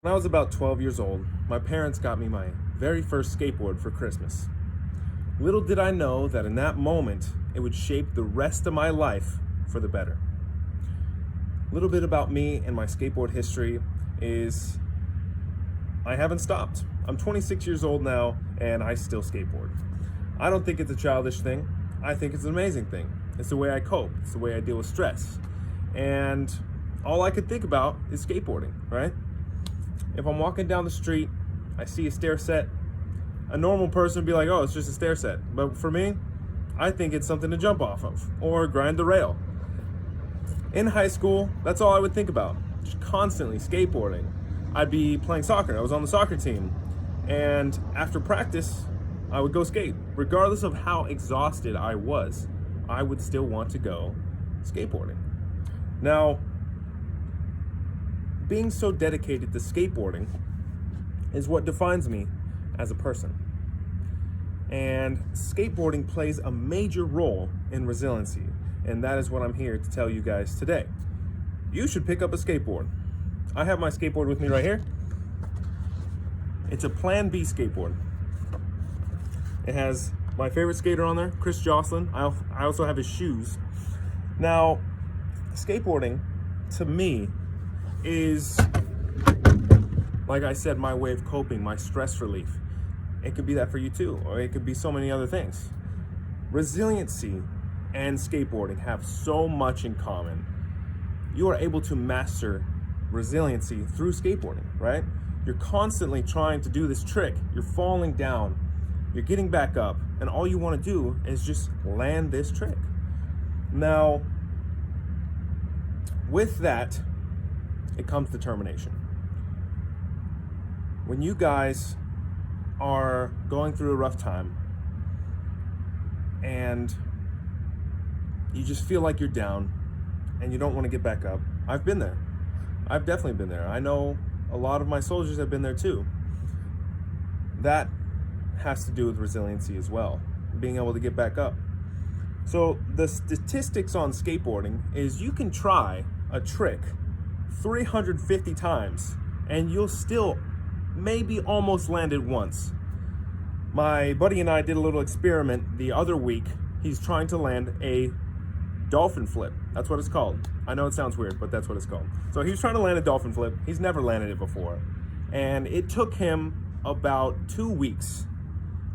When I was about 12 years old, my parents got me my very first skateboard for Christmas. Little did I know that in that moment, it would shape the rest of my life for the better. A little bit about me and my skateboard history is I haven't stopped. I'm 26 years old now and I still skateboard. I don't think it's a childish thing. I think it's an amazing thing. It's the way I cope. It's the way I deal with stress. And all I could think about is skateboarding, right? If I'm walking down the street, I see a stair set, a normal person would be like, oh, it's just a stair set. But for me, I think it's something to jump off of or grind the rail. In high school, that's all I would think about, just constantly skateboarding. I'd be playing soccer. I was on the soccer team. And after practice, I would go skate. Regardless of how exhausted I was, I would still want to go skateboarding. Now, being so dedicated to skateboarding is what defines me as a person. And skateboarding plays a major role in resiliency, and that is what I'm here to tell you guys today. You should pick up a skateboard. I have my skateboard with me right here. It's a Plan B skateboard. It has my favorite skater on there, Chris Jocelyn. I also have his shoes. Now, skateboarding, to me, is, like I said, my way of coping, my stress relief. It could be that for you too, or it could be so many other things. Resiliency and skateboarding have so much in common. You are able to master resiliency through skateboarding, right? You're constantly trying to do this trick. You're falling down, you're getting back up, and all you want to do is just land this trick. Now, with that, it comes determination. When you guys are going through a rough time and you just feel like you're down and you don't want to get back up, I've been there. I've definitely been there. I know a lot of my soldiers have been there too. That has to do with resiliency as well, being able to get back up. So the statistics on skateboarding is you can try a trick 350 times and you'll still maybe almost land it once. My buddy and I did a little experiment the other week. He's trying to land a dolphin flip. That's what it's called. I know it sounds weird, but that's what it's called. So he was trying to land a dolphin flip. He's never landed it before. And it took him about 2 weeks.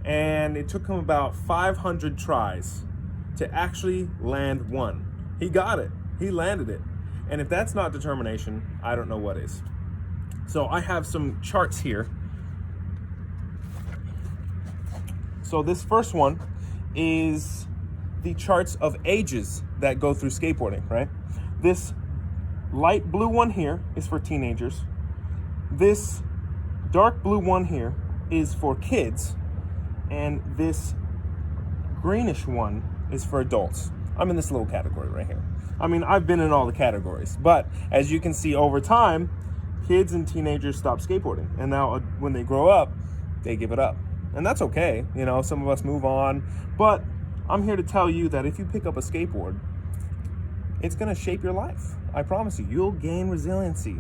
And it took him about 500 tries to actually land one. He got it. He landed it. And if that's not determination, I don't know what is. So I have some charts here. So this first one is the charts of ages that go through skateboarding, right? This light blue one here is for teenagers. This dark blue one here is for kids. And this greenish one is for adults. I'm in this little category right here. I mean, I've been in all the categories, but as you can see over time, kids and teenagers stop skateboarding. And now when they grow up, they give it up. And that's okay. You know, some of us move on, but I'm here to tell you that if you pick up a skateboard, it's gonna shape your life. I promise you, you'll gain resiliency.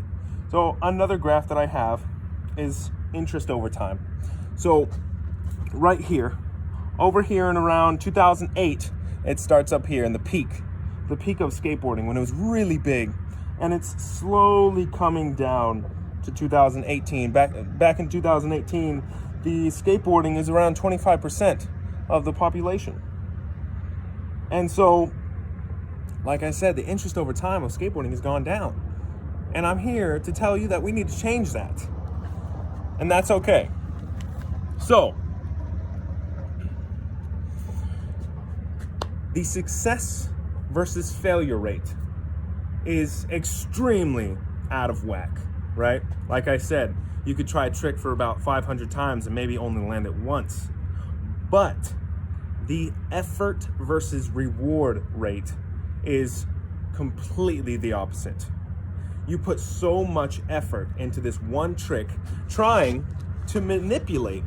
So another graph that I have is interest over time. So right here, over here in around 2008, it starts up here in the peak of skateboarding when it was really big, and it's slowly coming down to 2018. Back in 2018, the skateboarding is around 25% of the population. And so, like I said, the interest over time of skateboarding has gone down. And I'm here to tell you that we need to change that. And that's okay. So, the success versus failure rate is extremely out of whack, right? Like I said, you could try a trick for about 500 times and maybe only land it once. But the effort versus reward rate is completely the opposite. You put so much effort into this one trick, trying to manipulate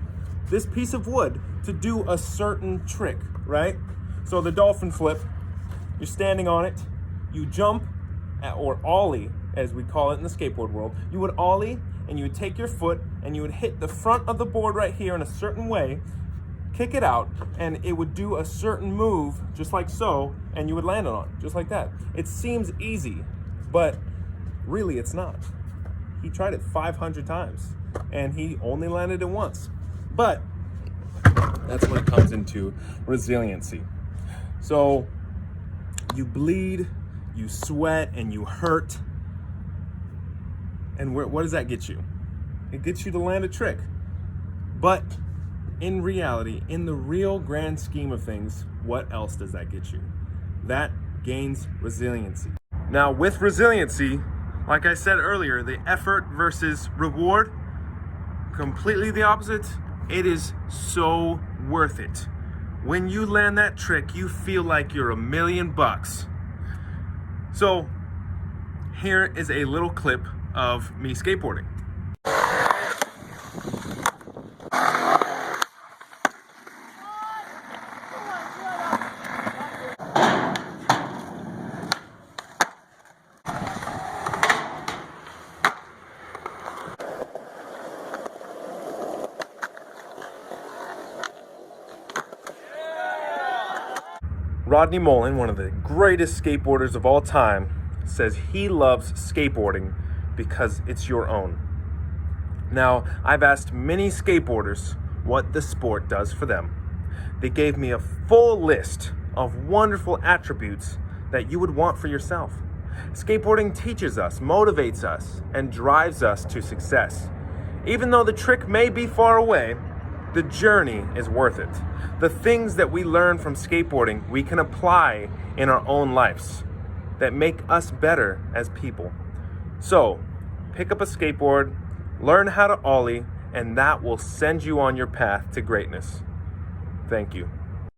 this piece of wood to do a certain trick, right? So the dolphin flip, you're standing on it, you jump, or ollie, as we call it in the skateboard world. You would ollie and you would take your foot and you would hit the front of the board right here in a certain way, kick it out, and it would do a certain move just like so, and you would land on it just like that. It seems easy, but really it's not. He tried it 500 times and he only landed it once. But that's when it comes into resiliency. So you bleed, you sweat, and you hurt. And what does that get you? It gets you to land a trick. But in reality, in the real grand scheme of things, what else does that get you? That gains resiliency. Now, with resiliency, like I said earlier, the effort versus reward, completely the opposite. It is so worth it. When you land that trick, you feel like you're $1,000,000. So here is a little clip of me skateboarding. Rodney Mullen, one of the greatest skateboarders of all time, says he loves skateboarding because it's your own. Now, I've asked many skateboarders what the sport does for them. They gave me a full list of wonderful attributes that you would want for yourself. Skateboarding teaches us, motivates us, and drives us to success. Even though the trick may be far away, the journey is worth it. The things that we learn from skateboarding, we can apply in our own lives that make us better as people. So, pick up a skateboard, learn how to ollie, and that will send you on your path to greatness. Thank you.